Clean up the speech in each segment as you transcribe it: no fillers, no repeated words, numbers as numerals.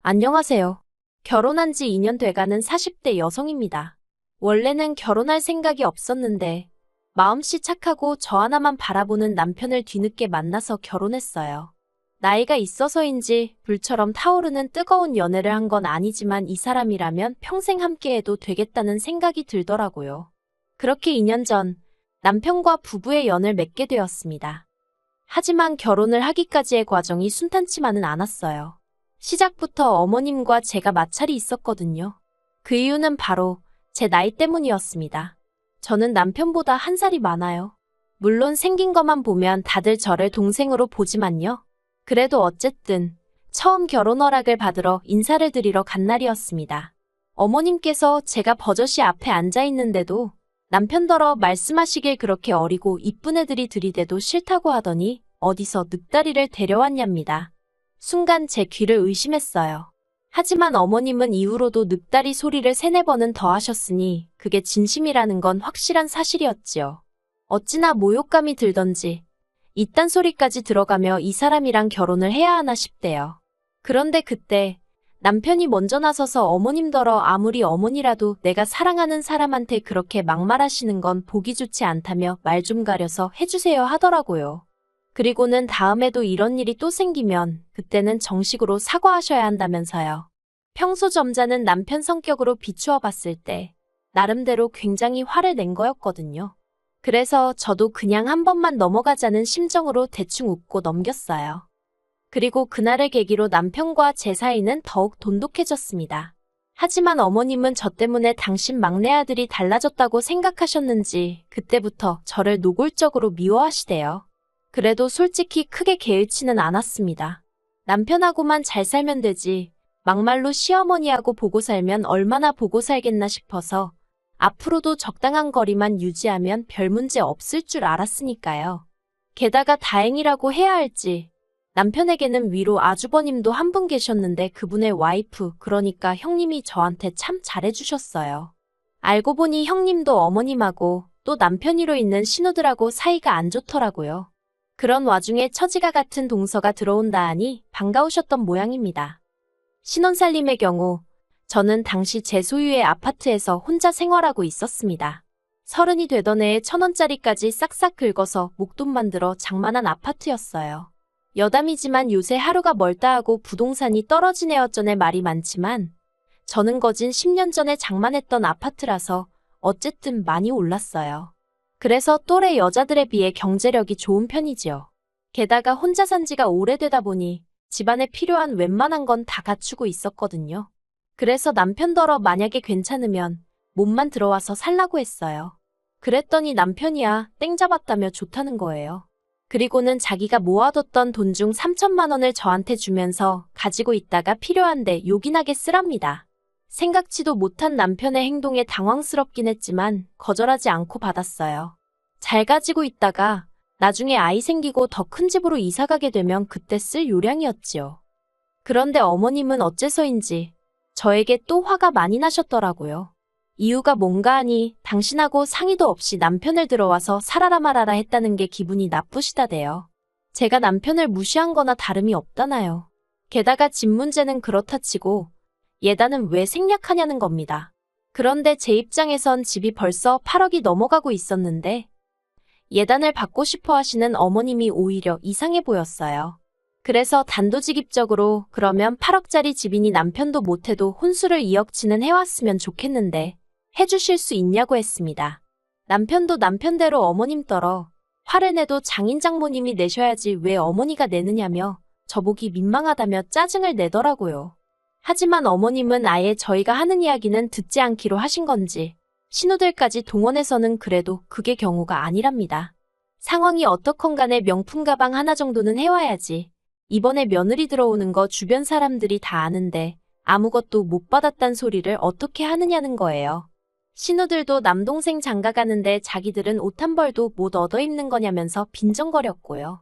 안녕하세요. 결혼한 지 2년 돼가는 40대 여성입니다. 원래는 결혼할 생각이 없었는데 마음씨 착하고 저 하나만 바라보는 남편을 뒤늦게 만나서 결혼했어요. 나이가 있어서인지 불처럼 타오르는 뜨거운 연애를 한 건 아니지만 이 사람이라면 평생 함께해도 되겠다는 생각이 들더라고요. 그렇게 2년 전 남편과 부부의 연을 맺게 되었습니다. 하지만 결혼을 하기까지의 과정이 순탄치만은 않았어요. 시작부터 어머님과 제가 마찰이 있었거든요. 그 이유는 바로 제 나이 때문이었습니다. 저는 남편보다 한 살이 많아요. 물론 생긴 것만 보면 다들 저를 동생으로 보지만요. 그래도 어쨌든 처음 결혼 허락을 받으러 인사를 드리러 간 날이었습니다. 어머님께서 제가 버젓이 앞에 앉아 있는데도 남편더러 말씀하시길 그렇게 어리고 이쁜 애들이 들이대도 싫다고 하더니 어디서 늑다리를 데려왔냐입니다. 순간 제 귀를 의심했어요. 하지만 어머님은 이후로도 늑다리 소리를 3-4번은 더 하셨으니 그게 진심이라는 건 확실한 사실이었지요. 어찌나 모욕감이 들던지 이딴 소리까지 들어가며 이 사람이랑 결혼을 해야 하나 싶대요. 그런데 그때 남편이 먼저 나서서 어머님더러 아무리 어머니라도 내가 사랑하는 사람한테 그렇게 막말하시는 건 보기 좋지 않다며 말 좀 가려서 해주세요 하더라고요. 그리고는 다음에도 이런 일이 또 생기면 그때는 정식으로 사과하셔야 한다면서요. 평소 점잖은 남편 성격으로 비추어 봤을 때 나름대로 굉장히 화를 낸 거였거든요. 그래서 저도 그냥 한 번만 넘어가자는 심정으로 대충 웃고 넘겼어요. 그리고 그날을 계기로 남편과 제 사이는 더욱 돈독해졌습니다. 하지만 어머님은 저 때문에 당신 막내 아들이 달라졌다고 생각하셨는지 그때부터 저를 노골적으로 미워하시대요. 그래도 솔직히 크게 개의치는 않았습니다. 남편하고만 잘 살면 되지 막말로 시어머니하고 보고 살면 얼마나 보고 살겠나 싶어서 앞으로도 적당한 거리만 유지하면 별 문제 없을 줄 알았으니까요. 게다가 다행이라고 해야 할지 남편에게는 위로 아주버님도 한 분 계셨는데 그분의 와이프 그러니까 형님이 저한테 참 잘해주셨어요. 알고 보니 형님도 어머님하고 또 남편이로 있는 신우들하고 사이가 안 좋더라고요. 그런 와중에 처지가 같은 동서가 들어온다 하니 반가우셨던 모양입니다. 신혼살림의 경우 저는 당시 제 소유의 아파트에서 혼자 생활하고 있었습니다. 30이 되던 해에 1,000원짜리까지 싹싹 긁어서 목돈 만들어 장만한 아파트였어요. 여담이지만 요새 하루가 멀다 하고 부동산이 떨어지네 어쩌네 말이 많지만 저는 거진 10년 전에 장만했던 아파트라서 어쨌든 많이 올랐어요. 그래서 또래 여자들에 비해 경제력이 좋은 편이지요. 게다가 혼자 산 지가 오래되다 보니 집안에 필요한 웬만한 건 다 갖추고 있었거든요. 그래서 남편더러 만약에 괜찮으면 몸만 들어와서 살라고 했어요. 그랬더니 남편이야 땡 잡았다며 좋다는 거예요. 그리고는 자기가 모아뒀던 돈 중 3천만 원을 저한테 주면서 가지고 있다가 필요한데 요긴하게 쓰랍니다. 생각지도 못한 남편의 행동에 당황스럽긴 했지만 거절하지 않고 받았어요. 잘 가지고 있다가 나중에 아이 생기고 더 큰 집으로 이사가게 되면 그때 쓸 요량이었지요. 그런데 어머님은 어째서인지 저에게 또 화가 많이 나셨더라고요. 이유가 뭔가 하니 당신하고 상의도 없이 남편을 들어와서 살아라 말아라 했다는 게 기분이 나쁘시다대요. 제가 남편을 무시한 거나 다름이 없다나요. 게다가 집 문제는 그렇다 치고 예단은 왜 생략하냐는 겁니다. 그런데 제 입장에선 집이 벌써 8억이 넘어가고 있었는데 예단을 받고 싶어 하시는 어머님이 오히려 이상해 보였어요. 그래서 단도직입적으로 그러면 8억짜리 집이니 남편도 못해도 혼수를 2억치는 해왔으면 좋겠는데 해주실 수 있냐고 했습니다. 남편도 남편대로 어머님 떨어 화를 내도 장인 장모님이 내셔야지 왜 어머니가 내느냐며 저보기 민망하다며 짜증을 내더라고요. 하지만 어머님은 아예 저희가 하는 이야기는 듣지 않기로 하신 건지 신우들까지 동원해서는 그래도 그게 경우가 아니랍니다. 상황이 어떻건 간에 명품 가방 하나 정도는 해와야지. 이번에 며느리 들어오는 거 주변 사람들이 다 아는데 아무것도 못 받았단 소리를 어떻게 하느냐는 거예요. 신우들도 남동생 장가 가는데 자기들은 옷 한 벌도 못 얻어 입는 거냐면서 빈정거렸고요.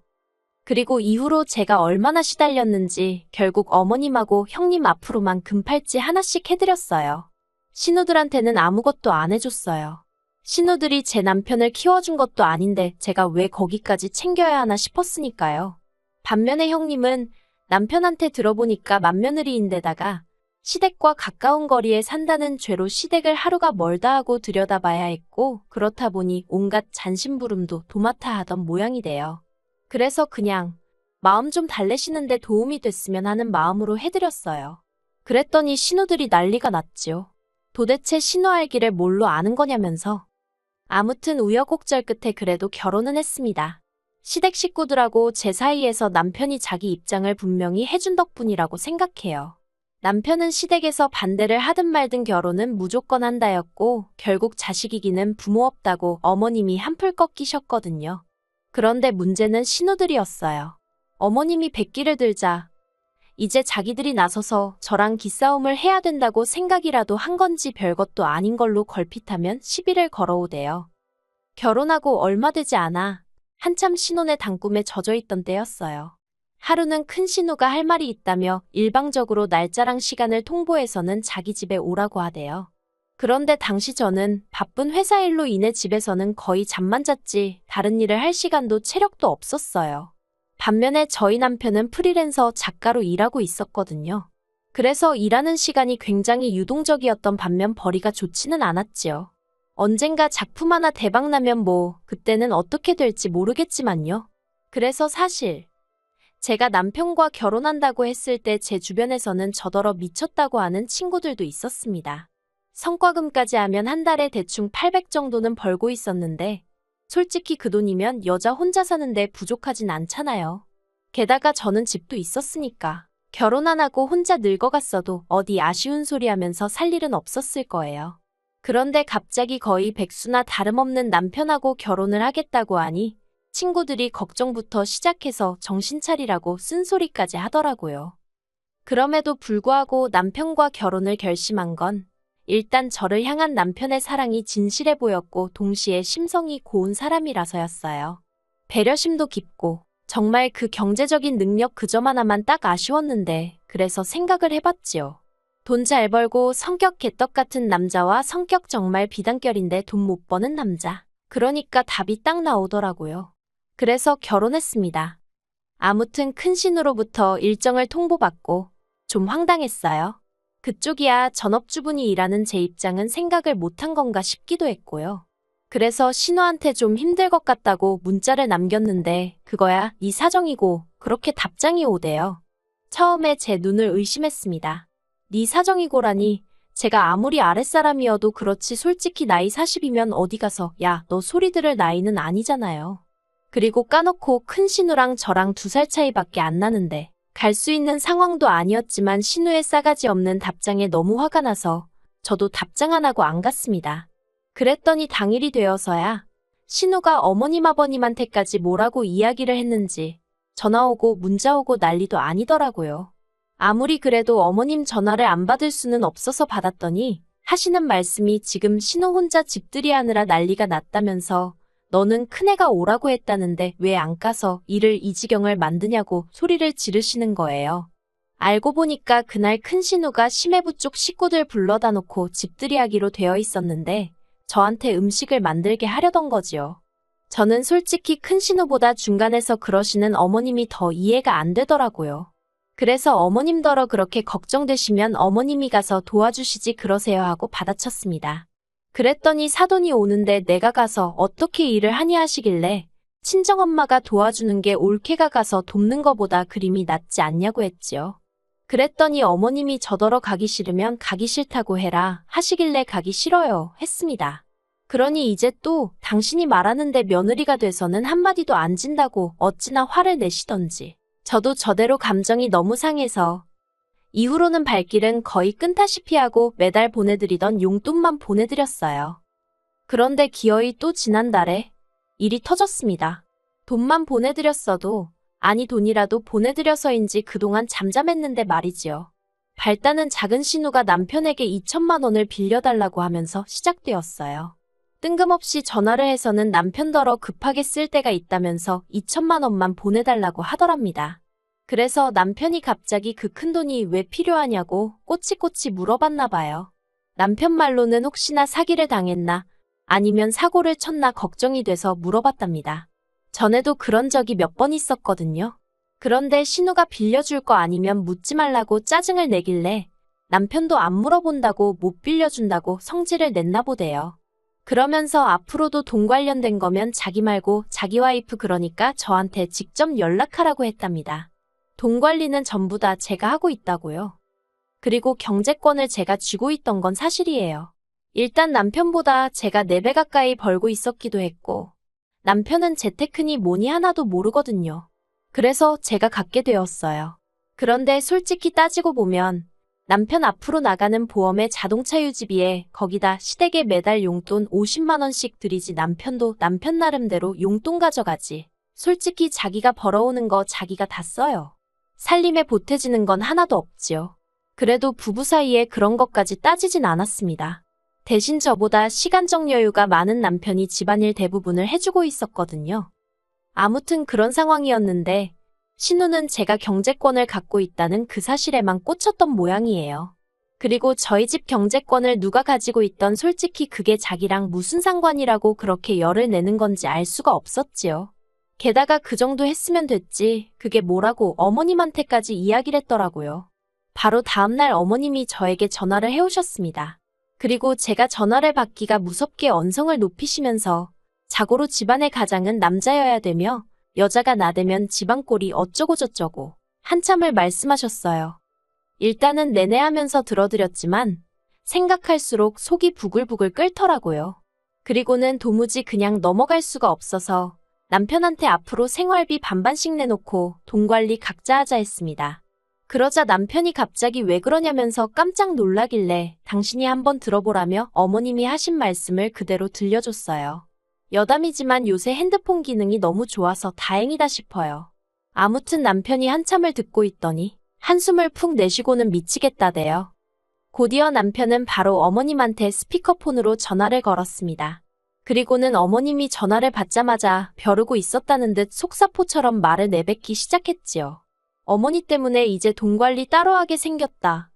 그리고 이후로 제가 얼마나 시달렸는지 결국 어머님하고 형님 앞으로만 금팔찌 하나씩 해드렸어요. 신우들한테는 아무것도 안 해줬어요. 신우들이 제 남편을 키워준 것도 아닌데 제가 왜 거기까지 챙겨야 하나 싶었으니까요. 반면에 형님은 남편한테 들어보니까 맏며느리인데다가 시댁과 가까운 거리에 산다는 죄로 시댁을 하루가 멀다 하고 들여다봐야 했고, 그렇다 보니 온갖 잔심부름도 도맡아 하던 모양이 돼요. 그래서 그냥 마음 좀 달래시는데 도움이 됐으면 하는 마음으로 해드렸어요. 그랬더니 신우들이 난리가 났지요. 도대체 신우 알기를 뭘로 아는 거냐면서. 아무튼 우여곡절 끝에 그래도 결혼은 했습니다. 시댁 식구들하고 제 사이에서 남편이 자기 입장을 분명히 해준 덕분이라고 생각해요. 남편은 시댁에서 반대를 하든 말든 결혼은 무조건 한다였고, 결국 자식이기는 부모 없다고 어머님이 한풀 꺾이셨거든요. 그런데 문제는 신우들이었어요. 어머님이 백기를 들자 이제 자기들이 나서서 저랑 기싸움을 해야 된다고 생각이라도 한 건지 별것도 아닌 걸로 걸핏하면 시비를 걸어오대요. 결혼하고 얼마 되지 않아 한참 신혼의 단꿈에 젖어있던 때였어요. 하루는 큰 신우가 할 말이 있다며 일방적으로 날짜랑 시간을 통보해서는 자기 집에 오라고 하대요. 그런데 당시 저는 바쁜 회사 일로 인해 집에서는 거의 잠만 잤지 다른 일을 할 시간도 체력도 없었어요. 반면에 저희 남편은 프리랜서 작가로 일하고 있었거든요. 그래서 일하는 시간이 굉장히 유동적이었던 반면 벌이가 좋지는 않았지요. 언젠가 작품 하나 대박나면 뭐 그때는 어떻게 될지 모르겠지만요. 그래서 사실 제가 남편과 결혼한다고 했을 때 제 주변에서는 저더러 미쳤다고 하는 친구들도 있었습니다. 성과금까지 하면 한 달에 대충 800 정도는 벌고 있었는데 솔직히 그 돈이면 여자 혼자 사는데 부족하진 않잖아요. 게다가 저는 집도 있었으니까 결혼 안 하고 혼자 늙어갔어도 어디 아쉬운 소리 하면서 살 일은 없었을 거예요. 그런데 갑자기 거의 백수나 다름없는 남편하고 결혼을 하겠다고 하니 친구들이 걱정부터 시작해서 정신 차리라고 쓴소리까지 하더라고요. 그럼에도 불구하고 남편과 결혼을 결심한 건 일단 저를 향한 남편의 사랑이 진실해 보였고 동시에 심성이 고운 사람이라서였어요. 배려심도 깊고 정말 그 경제적인 능력 그 점 하나만 딱 아쉬웠는데 그래서 생각을 해봤지요. 돈 잘 벌고 성격 개떡 같은 남자와 성격 정말 비단결인데 돈 못 버는 남자. 그러니까 답이 딱 나오더라고요. 그래서 결혼했습니다. 아무튼 큰 신우로부터 일정을 통보받고 좀 황당했어요. 그쪽이야 전업주분이 일하는 제 입장은 생각을 못한 건가 싶기도 했고요. 그래서 신우한테 좀 힘들 것 같다고 문자를 남겼는데 그거야 네 사정이고 그렇게 답장이 오대요. 처음에 제 눈을 의심했습니다. 네 사정이고라니 제가 아무리 아랫사람이어도 그렇지 솔직히 나이 40이면 어디 가서 야, 너 소리 들을 나이는 아니잖아요. 그리고 까놓고 큰 신우랑 저랑 2살 차이밖에 안 나는데 갈 수 있는 상황도 아니었지만 신우의 싸가지 없는 답장에 너무 화가 나서 저도 답장 안 하고 안 갔습니다. 그랬더니 당일이 되어서야 신우가 어머님 아버님한테까지 뭐라고 이야기를 했는지 전화 오고 문자 오고 난리도 아니더라고요. 아무리 그래도 어머님 전화를 안 받을 수는 없어서 받았더니 하시는 말씀이 지금 신우 혼자 집들이 하느라 난리가 났다면서 너는 큰애가 오라고 했다는데 왜 안 가서 일을 이 지경을 만드냐고 소리를 지르시는 거예요. 알고 보니까 그날 큰 신우가 심해부 쪽 식구들 불러다 놓고 집들이 하기로 되어 있었는데 저한테 음식을 만들게 하려던 거지요. 저는 솔직히 큰 신우보다 중간에서 그러시는 어머님이 더 이해가 안 되더라고요. 그래서 어머님더러 그렇게 걱정되시면 어머님이 가서 도와주시지 그러세요 하고 받아쳤습니다. 그랬더니 사돈이 오는데 내가 가서 어떻게 일을 하니 하시길래 친정엄마가 도와주는 게 옳게가 가서 돕는 거보다 그림이 낫지 않냐고 했지요. 그랬더니 어머님이 저더러 가기 싫으면 가기 싫다고 해라 하시길래 가기 싫어요 했습니다. 그러니 이제 또 당신이 말하는데 며느리가 돼서는 한마디도 안 진다고 어찌나 화를 내시던지 저도 저대로 감정이 너무 상해서 이후로는 발길은 거의 끈다시피 하고 매달 보내드리던 용돈만 보내드렸어요. 그런데 기어이 또 지난달에 일이 터졌습니다. 돈만 보내드렸어도 아니 돈이라도 보내드려서인지 그동안 잠잠했는데 말이지요. 발단은 작은 신우가 남편에게 2천만 원을 빌려달라고 하면서 시작되었어요. 뜬금없이 전화를 해서는 남편더러 급하게 쓸 때가 있다면서 2천만 원만 보내달라고 하더랍니다. 그래서 남편이 갑자기 그 큰돈이 왜 필요하냐고 꼬치꼬치 물어봤나 봐요. 남편 말로는 혹시나 사기를 당했나 아니면 사고를 쳤나 걱정이 돼서 물어봤답니다. 전에도 그런 적이 몇 번 있었거든요. 그런데 신우가 빌려줄 거 아니면 묻지 말라고 짜증을 내길래 남편도 안 물어본다고 못 빌려준다고 성질을 냈나 보대요. 그러면서 앞으로도 돈 관련된 거면 자기 말고 자기 와이프 그러니까 저한테 직접 연락하라고 했답니다. 돈 관리는 전부 다 제가 하고 있다고요. 그리고 경제권을 제가 쥐고 있던 건 사실이에요. 일단 남편보다 제가 4배 가까이 벌고 있었기도 했고 남편은 재테크니 뭐니 하나도 모르거든요. 그래서 제가 갖게 되었어요. 그런데 솔직히 따지고 보면 남편 앞으로 나가는 보험에 자동차 유지비에 거기다 시댁에 매달 용돈 50만 원씩 들이지 남편도 남편 나름대로 용돈 가져가지. 솔직히 자기가 벌어오는 거 자기가 다 써요. 살림에 보태지는 건 하나도 없지요. 그래도 부부 사이에 그런 것까지 따지진 않았습니다. 대신 저보다 시간적 여유가 많은 남편이 집안일 대부분을 해주고 있었거든요. 아무튼 그런 상황이었는데 신우는 제가 경제권을 갖고 있다는 그 사실에만 꽂혔던 모양이에요. 그리고 저희 집 경제권을 누가 가지고 있던 솔직히 그게 자기랑 무슨 상관이라고 그렇게 열을 내는 건지 알 수가 없었지요. 게다가 그 정도 했으면 됐지 그게 뭐라고 어머님한테까지 이야기를 했더라고요. 바로 다음날 어머님이 저에게 전화를 해오셨습니다. 그리고 제가 전화를 받기가 무섭게 언성을 높이시면서 자고로 집안의 가장은 남자여야 되며 여자가 나대면 집안 꼴이 어쩌고 저쩌고 한참을 말씀하셨어요. 일단은 내내 하면서 들어드렸지만 생각할수록 속이 부글부글 끓더라고요. 그리고는 도무지 그냥 넘어갈 수가 없어서 남편한테 앞으로 생활비 반반씩 내놓고 돈 관리 각자 하자 했습니다. 그러자 남편이 갑자기 왜 그러냐면서 깜짝 놀라길래 당신이 한번 들어보라며 어머님이 하신 말씀을 그대로 들려줬어요. 여담이지만 요새 핸드폰 기능이 너무 좋아서 다행이다 싶어요. 아무튼 남편이 한참을 듣고 있더니 한숨을 푹 내쉬고는 미치겠다대요. 곧이어 남편은 바로 어머님한테 스피커폰으로 전화를 걸었습니다. 그리고는 어머님이 전화를 받자마자 벼르고 있었다는 듯 속사포처럼 말을 내뱉기 시작했지요. 어머니 때문에 이제 돈 관리 따로 하게 생겼다.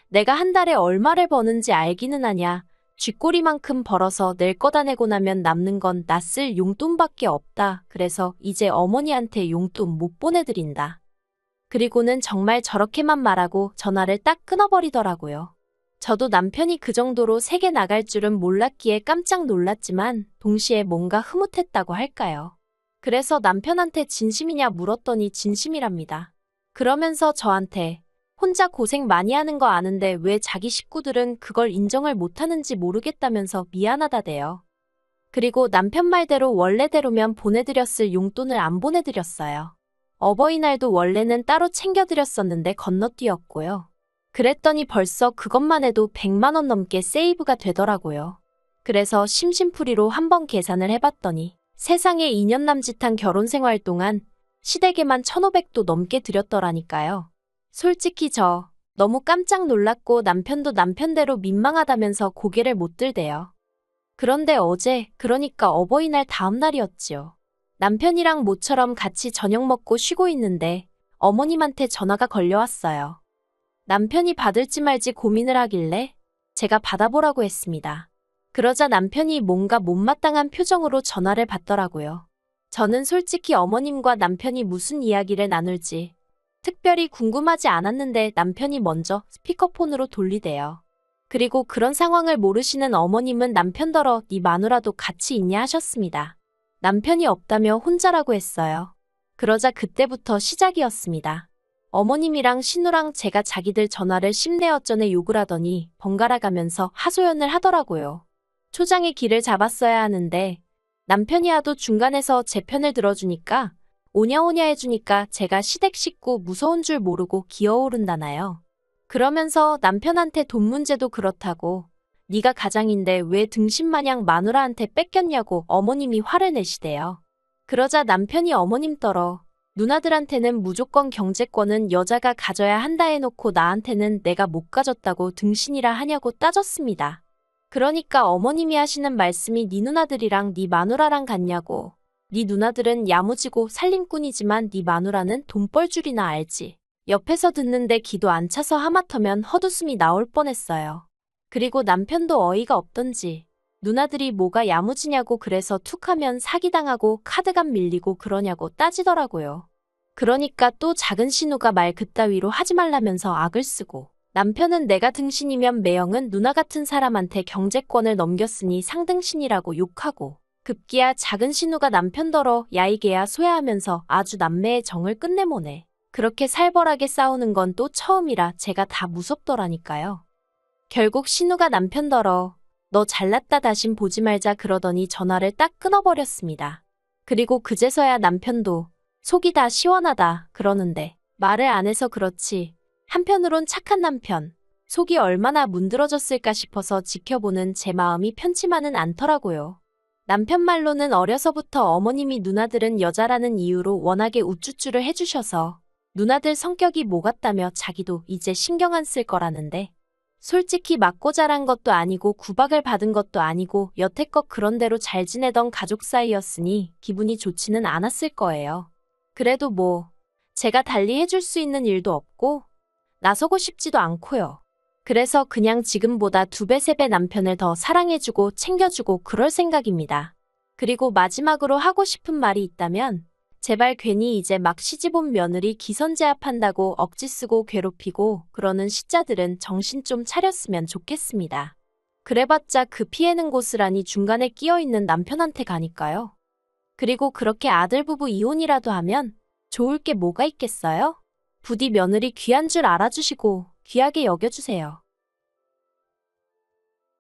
내가 한 달에 얼마를 버는지 알기는 하냐. 쥐꼬리만큼 벌어서 낼 거다 내고 나면 남는 건 나 쓸 용돈밖에 없다. 그래서 이제 어머니한테 용돈 못 보내드린다. 그리고는 정말 저렇게만 말하고 전화를 딱 끊어버리더라고요. 저도 남편이 그 정도로 세게 나갈 줄은 몰랐기에 깜짝 놀랐지만 동시에 뭔가 흐뭇했다고 할까요. 그래서 남편한테 진심이냐 물었더니 진심이랍니다. 그러면서 저한테 혼자 고생 많이 하는 거 아는데 왜 자기 식구들은 그걸 인정을 못하는지 모르겠다면서 미안하다대요. 그리고 남편 말대로 원래대로면 보내드렸을 용돈을 안 보내드렸어요. 어버이날도 원래는 따로 챙겨드렸었는데 건너뛰었고요. 그랬더니 벌써 그것만 해도 100만 원 넘게 세이브가 되더라고요. 그래서 심심풀이로 한번 계산을 해봤더니 세상에 2년 남짓한 결혼 생활 동안 시댁에만 1,500도 넘게 드렸더라니까요. 솔직히 저 너무 깜짝 놀랐고 남편도 남편대로 민망하다면서 고개를 못 들대요. 그런데 어제 그러니까 어버이날 다음 날이었지요. 남편이랑 모처럼 같이 저녁 먹고 쉬고 있는데 어머님한테 전화가 걸려왔어요. 남편이 받을지 말지 고민을 하길래 제가 받아보라고 했습니다. 그러자 남편이 뭔가 못마땅한 표정으로 전화를 받더라고요. 저는 솔직히 어머님과 남편이 무슨 이야기를 나눌지 특별히 궁금하지 않았는데 남편이 먼저 스피커폰으로 돌리대요. 그리고 그런 상황을 모르시는 어머님은 남편더러 네 마누라도 같이 있냐 하셨습니다. 남편이 없다며 혼자라고 했어요. 그러자 그때부터 시작이었습니다. 어머님이랑 신우랑 제가 자기들 전화를 심내어전에 욕을 하더니 번갈아 가면서 하소연을 하더라고요. 초장의 길을 잡았어야 하는데 남편이 하도 중간에서 제 편을 들어주니까 오냐오냐 해주니까 제가 시댁 식구 무서운 줄 모르고 기어오른다나요. 그러면서 남편한테 돈 문제도 그렇다고 네가 가장인데 왜 등신마냥 마누라한테 뺏겼냐고 어머님이 화를 내시대요. 그러자 남편이 어머님 떨어 누나들한테는 무조건 경제권은 여자가 가져야 한다 해놓고 나한테는 내가 못 가졌다고 등신이라 하냐고 따졌습니다. 그러니까 어머님이 하시는 말씀이 네 누나들이랑 네 마누라랑 같냐고. 네 누나들은 야무지고 살림꾼이지만 네 마누라는 돈벌 줄이나 알지. 옆에서 듣는데 기도 안 차서 하마터면 헛웃음이 나올 뻔했어요. 그리고 남편도 어이가 없던지 누나들이 뭐가 야무지냐고 그래서 툭하면 사기당하고 카드값 밀리고 그러냐고 따지더라고요. 그러니까 또 작은 신우가 말 그따위로 하지 말라면서 악을 쓰고, 남편은 내가 등신이면 매형은 누나 같은 사람한테 경제권을 넘겼으니 상등신이라고 욕하고, 급기야 작은 신우가 남편더러 야이개야 소야하면서 아주 남매의 정을 끝내모네. 그렇게 살벌하게 싸우는 건 또 처음이라 제가 다 무섭더라니까요. 결국 신우가 남편더러 너 잘났다 다신 보지 말자 그러더니 전화를 딱 끊어버렸습니다. 그리고 그제서야 남편도 속이 다 시원하다 그러는데 말을 안 해서 그렇지. 한편으론 착한 남편, 속이 얼마나 문드러졌을까 싶어서 지켜보는 제 마음이 편치만은 않더라고요. 남편 말로는 어려서부터 어머님이 누나들은 여자라는 이유로 워낙에 우쭈쭈를 해주셔서 누나들 성격이 뭐 같다며 자기도 이제 신경 안 쓸 거라는데 솔직히 맞고 자란 것도 아니고 구박을 받은 것도 아니고 여태껏 그런대로 잘 지내던 가족 사이였으니 기분이 좋지는 않았을 거예요. 그래도 뭐 제가 달리 해줄 수 있는 일도 없고 나서고 싶지도 않고요. 그래서 그냥 지금보다 2배, 3배 남편을 더 사랑해주고 챙겨주고 그럴 생각입니다. 그리고 마지막으로 하고 싶은 말이 있다면 제발 괜히 이제 막 시집온 며느리 기선제압한다고 억지 쓰고 괴롭히고 그러는 시자들은 정신 좀 차렸으면 좋겠습니다. 그래봤자 그 피해는 고스란히 중간에 끼어있는 남편한테 가니까요. 그리고 그렇게 아들 부부 이혼이라도 하면 좋을 게 뭐가 있겠어요? 부디 며느리 귀한 줄 알아주시고 귀하게 여겨주세요.